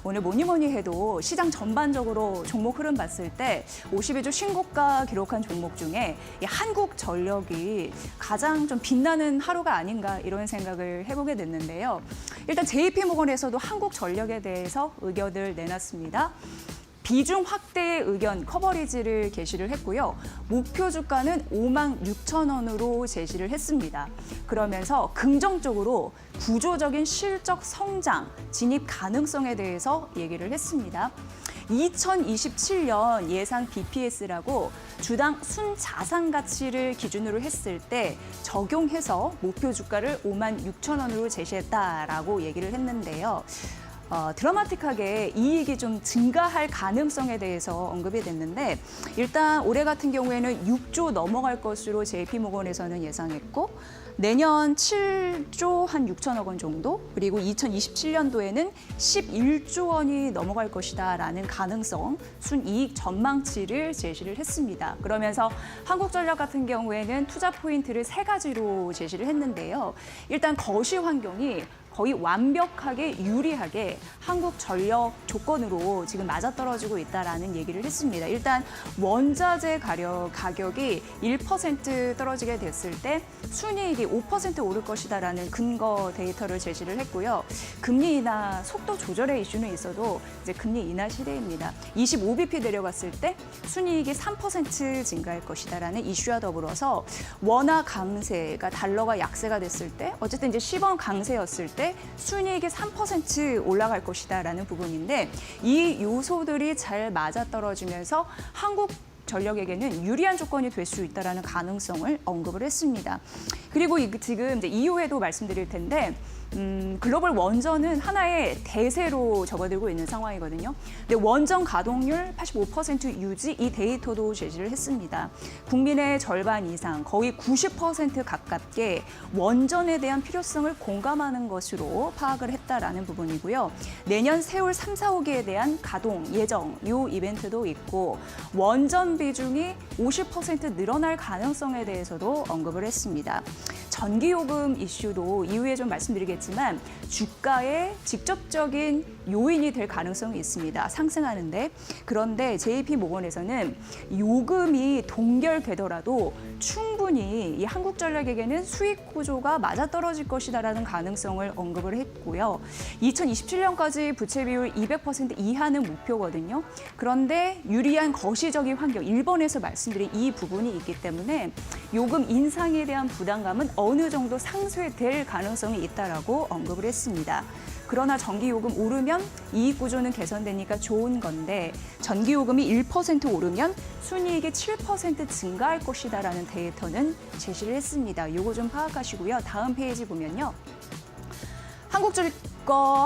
오늘 뭐니 해도 시장 전반적으로 종목 흐름 봤을 때 52주 신고가 기록한 종목 중에 이 한국전력이 가장 좀 빛나는 하루가 아닌가 이런 생각을 해보게 됐는데요. 일단 JP모건에서도 한국전력에 대해서 의견을 내놨습니다. 비중 확대의 의견 커버리지를 게시를 했고요. 목표 주가는 56,000원으로 제시를 했습니다. 그러면서 긍정적으로 구조적인 실적 성장, 진입 가능성에 대해서 얘기를 했습니다. 2027년 예상 BPS라고 주당 순자산 가치를 기준으로 했을 때 적용해서 목표 주가를 56,000원으로 제시했다라고 얘기를 했는데요. 드라마틱하게 이익이 좀 증가할 가능성에 대해서 언급이 됐는데 일단 올해 같은 경우에는 6조 넘어갈 것으로 JP모건에서는 예상했고 내년 7조 한 6천억 원 정도 그리고 2027년도에는 11조 원이 넘어갈 것이다라는 가능성 순이익 전망치를 제시를 했습니다. 그러면서 한국전력 같은 경우에는 투자 포인트를 3가지로 제시를 했는데요. 일단 거시 환경이 거의 완벽하게 유리하게 한국전력 조건으로 지금 맞아떨어지고 있다라는 얘기를 했습니다. 일단 원자재 가격이 1% 떨어지게 됐을 때 순이익이 5% 오를 것이다라는 근거 데이터를 제시를 했고요. 금리 인하 속도 조절의 이슈는 있어도 이제 금리 인하 시대입니다. 25bp 내려갔을 때 순이익이 3% 증가할 것이다라는 이슈와 더불어서 원화 강세가 달러가 약세가 됐을 때 어쨌든 이제 시범 강세였을 때 순이익이 3% 올라갈 것이다라는 부분인데 이 요소들이 잘 맞아떨어지면서 한국전력에게는 유리한 조건이 될 수 있다라는 가능성을 언급을 했습니다. 그리고 지금 이제 이후에도 말씀드릴 텐데 글로벌 원전은 하나의 대세로 접어들고 있는 상황이거든요. 근데 원전 가동률 85% 유지 이 데이터도 제시를 했습니다. 국민의 절반 이상 거의 90% 가깝게 원전에 대한 필요성을 공감하는 것으로 파악을 했다라는 부분이고요. 내년 세월 3, 4호기에 대한 가동 예정 이 이벤트도 있고 원전 비중이 50% 늘어날 가능성에 대해서도 언급을 했습니다. 전기요금 이슈도 이후에 좀 말씀드리겠지만 주가의 직접적인 요인이 될 가능성이 있습니다. 상승하는데. 그런데 JP모건에서는 요금이 동결되더라도 충분히 이 한국전력에게는 수익 구조가 맞아떨어질 것이다라는 가능성을 언급을 했고요. 2027년까지 부채 비율 200% 이하는 목표거든요. 그런데 유리한 거시적인 환경, 1번에서 말씀드린 이 부분이 있기 때문에 요금 인상에 대한 부담감은 어느 정도 상쇄될 가능성이 있다라고 언급을 했습니다. 그러나 전기요금 오르면 이익 구조는 개선되니까 좋은 건데 전기요금이 1% 오르면 순이익이 7% 증가할 것이다라는 데이터는 제시를 했습니다. 이거 좀 파악하시고요. 다음 페이지 보면요.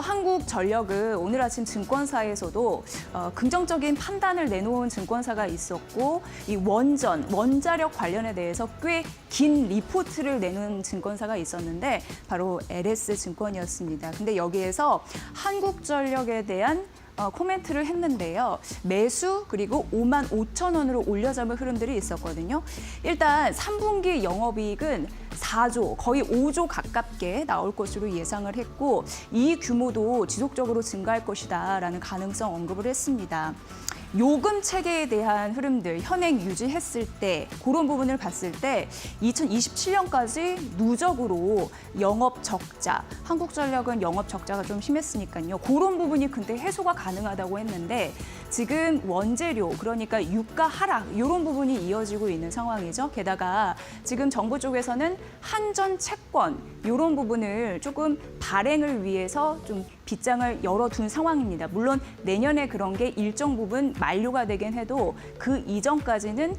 한국전력은 오늘 아침 증권사에서도 긍정적인 판단을 내놓은 증권사가 있었고 이 원자력 관련에 대해서 꽤 긴 리포트를 내놓은 증권사가 있었는데 바로 LS증권이었습니다. 근데 여기에서 한국전력에 대한 코멘트를 했는데요. 매수 그리고 55,000원으로 올려잡은 흐름들이 있었거든요. 일단 3분기 영업이익은 4조, 거의 5조 가깝게 나올 것으로 예상을 했고 이 규모도 지속적으로 증가할 것이다라는 가능성 언급을 했습니다. 요금 체계에 대한 흐름들 현행 유지했을 때 그런 부분을 봤을 때 2027년까지 누적으로 영업 적자, 한국전력은 영업 적자가 좀 심했으니까요. 그런 부분이 근데 해소가 가능하다고 했는데 지금 원재료 그러니까 유가 하락 이런 부분이 이어지고 있는 상황이죠. 게다가 지금 정부 쪽에서는 한전 채권 이런 부분을 조금 발행을 위해서 좀 빗장을 열어둔 상황입니다. 물론 내년에 그런 게 일정 부분 만료가 되긴 해도 그 이전까지는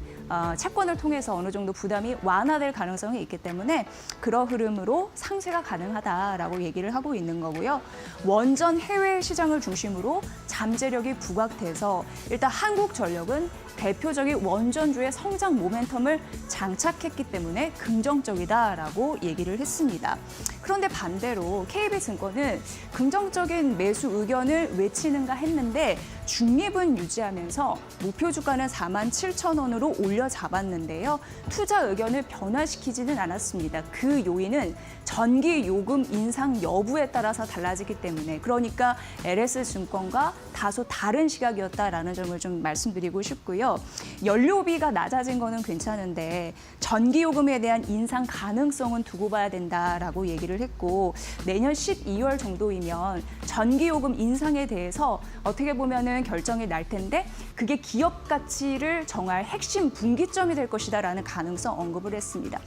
채권을 통해서 어느 정도 부담이 완화될 가능성이 있기 때문에 그런 흐름으로 상쇄가 가능하다라고 얘기를 하고 있는 거고요. 원전 해외 시장을 중심으로 잠재력이 부각돼서 일단 한국전력은 대표적인 원전주의 성장 모멘텀을 장착했기 때문에 긍정적이다라고 얘기를 했습니다. 그런데 반대로 KB증권은 긍정적인 매수 의견을 외치는가 했는데 중립은 유지하면서 목표 주가는 47,000원으로 올려 잡았는데요. 투자 의견을 변화시키지는 않았습니다. 그 요인은 전기 요금 인상 여부에 따라서 달라지기 때문에 그러니까 LS증권과 다소 다른 시각이었다라는 점을 좀 말씀드리고 싶고요. 연료비가 낮아진 거는 괜찮은데 전기 요금에 대한 인상 가능성은 두고 봐야 된다라고 얘기를 했고 내년 12월 정도이면 전기 요금 인상에 대해서 어떻게 보면은 결정이 날 텐데 그게 기업 가치를 정할 핵심 분기점이 될 것이다라는 가능성 언급을 했습니다.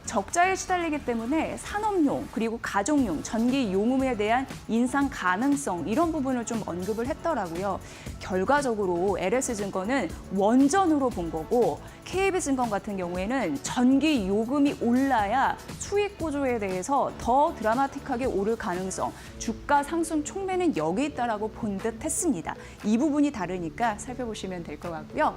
적자에 시달리기 때문에 산업용 그리고 가정용 전기 요금에 대한 인상 가능성 이런 부분을 좀 언급을 했더라고요. 결과적으로 LS증권은 원전으로 본 거고 KB증권 같은 경우에는 전기 요금이 올라야 수익 구조에 대해서 더 드라마틱하게 오를 가능성, 주가 상승 촉매는 여기 있다라고 본 듯 했습니다. 이 부분이 다르니까 살펴보시면 될 것 같고요.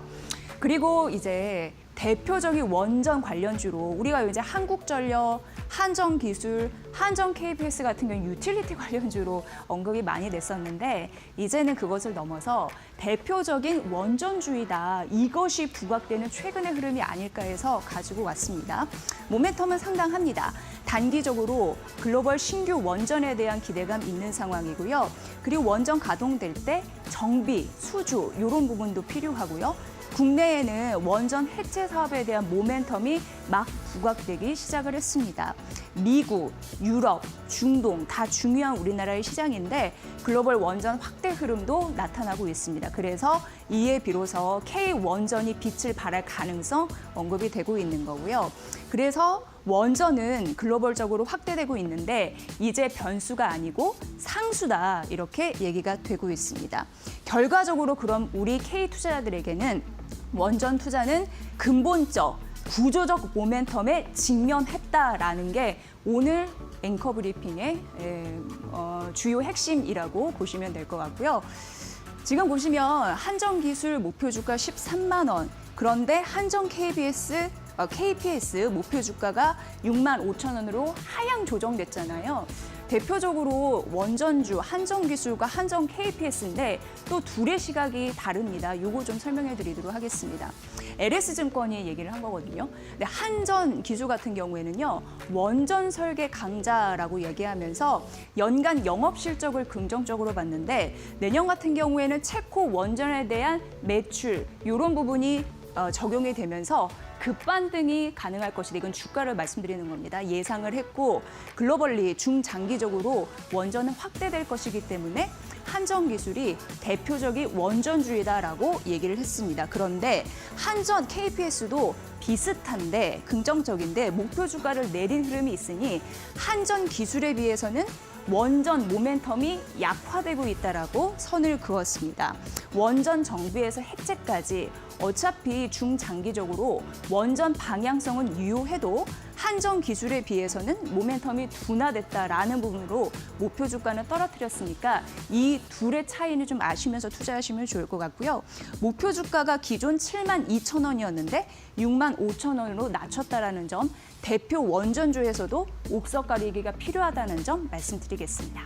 그리고 이제 대표적인 원전 관련주로 우리가 이제 한국전력, 한전기술, 한전 KPS 같은 경우 유틸리티 관련주로 언급이 많이 됐었는데 이제는 그것을 넘어서 대표적인 원전주이다. 이것이 부각되는 최근의 흐름이 아닐까 해서 가지고 왔습니다. 모멘텀은 상당합니다. 단기적으로 글로벌 신규 원전에 대한 기대감 있는 상황이고요. 그리고 원전 가동될 때 정비, 수주 이런 부분도 필요하고요. 국내에는 원전 해체 사업에 대한 모멘텀이 막 부각되기 시작을 했습니다. 미국, 유럽, 중동 다 중요한 우리나라의 시장인데 글로벌 원전 확대 흐름도 나타나고 있습니다. 그래서 이에 비로소 K원전이 빛을 발할 가능성 언급이 되고 있는 거고요. 그래서 원전은 글로벌적으로 확대되고 있는데 이제 변수가 아니고 상수다 이렇게 얘기가 되고 있습니다. 결과적으로 그럼 우리 K 투자자들에게는 원전 투자는 근본적, 구조적 모멘텀에 직면했다라는 게 오늘 앵커 브리핑의 주요 핵심이라고 보시면 될 것 같고요. 지금 보시면 한전기술 목표 주가 13만 원, 그런데 한전 KPS 목표 주가가 6만 5천 원으로 하향 조정됐잖아요. 대표적으로 원전주 한전기술과 한전 KPS인데 또 둘의 시각이 다릅니다. 요거 좀 설명해 드리도록 하겠습니다. LS증권이 얘기를 한 거거든요. 근데 한전기술 같은 경우에는요. 원전 설계 강자라고 얘기하면서 연간 영업 실적을 긍정적으로 봤는데 내년 같은 경우에는 체코 원전에 대한 매출 이런 부분이 적용이 되면서 급반등이 가능할 것이다. 이건 주가를 말씀드리는 겁니다. 예상을 했고 글로벌리 중장기적으로 원전은 확대될 것이기 때문에 한전기술이 대표적인 원전주이다라고 얘기를 했습니다. 그런데 한전 KPS도 비슷한데 긍정적인데 목표 주가를 내린 흐름이 있으니 한전기술에 비해서는 원전 모멘텀이 약화되고 있다라고 선을 그었습니다. 원전 정비에서 해체까지 어차피 중장기적으로 원전 방향성은 유효해도 한전 기술에 비해서는 모멘텀이 둔화됐다라는 부분으로 목표 주가는 떨어뜨렸으니까 이 둘의 차이는 좀 아시면서 투자하시면 좋을 것 같고요. 목표 주가가 기존 7만 2천 원이었는데 6만 5천 원으로 낮췄다라는 점, 대표 원전주에서도 옥석 가리기가 필요하다는 점 말씀드리겠습니다.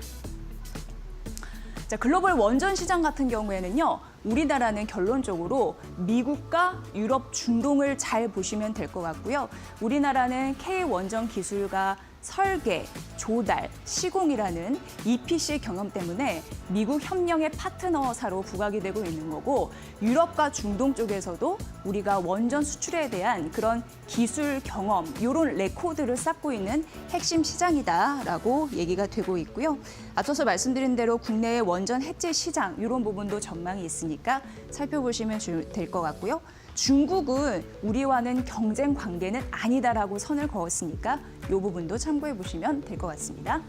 자, 글로벌 원전 시장 같은 경우에는요. 우리나라는 결론적으로 미국과 유럽, 중동을 잘 보시면 될 것 같고요. 우리나라는 K원전 기술과 설계, 조달, 시공이라는 EPC 경험 때문에 미국 협력의 파트너사로 부각이 되고 있는 거고 유럽과 중동 쪽에서도 우리가 원전 수출에 대한 그런 기술 경험, 이런 레코드를 쌓고 있는 핵심 시장이다라고 얘기가 되고 있고요. 앞서서 말씀드린 대로 국내의 원전 해체 시장, 이런 부분도 전망이 있으니까 살펴보시면 될 것 같고요. 중국은 우리와는 경쟁 관계는 아니다라고 선을 그었으니까 이 부분도 참고해 보시면 될 것 같습니다.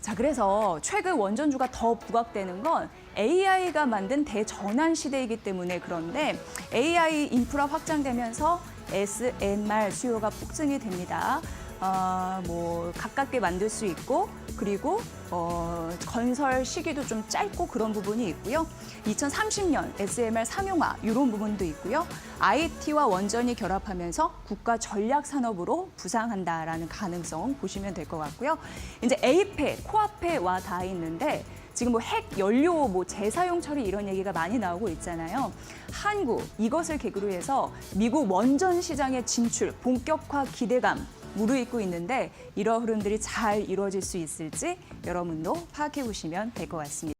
자, 그래서 최근 원전주가 더 부각되는 건 AI가 만든 대전환 시대이기 때문에 그런데 AI 인프라 확장되면서 SMR 수요가 폭증이 됩니다. 가깝게 만들 수 있고 그리고 건설 시기도 좀 짧고 그런 부분이 있고요. 2030년 SMR 상용화 이런 부분도 있고요. IT와 원전이 결합하면서 국가 전략 산업으로 부상한다라는 가능성 보시면 될 것 같고요. 이제 APEC, 코아페와 다 있는데 지금 뭐 핵 연료 뭐 재사용 처리 이런 얘기가 많이 나오고 있잖아요. 한국 이것을 계기로 해서 미국 원전 시장의 진출 본격화 기대감 무르익고 있는데 이러한 흐름들이 잘 이루어질 수 있을지 여러분도 파악해 보시면 될 것 같습니다.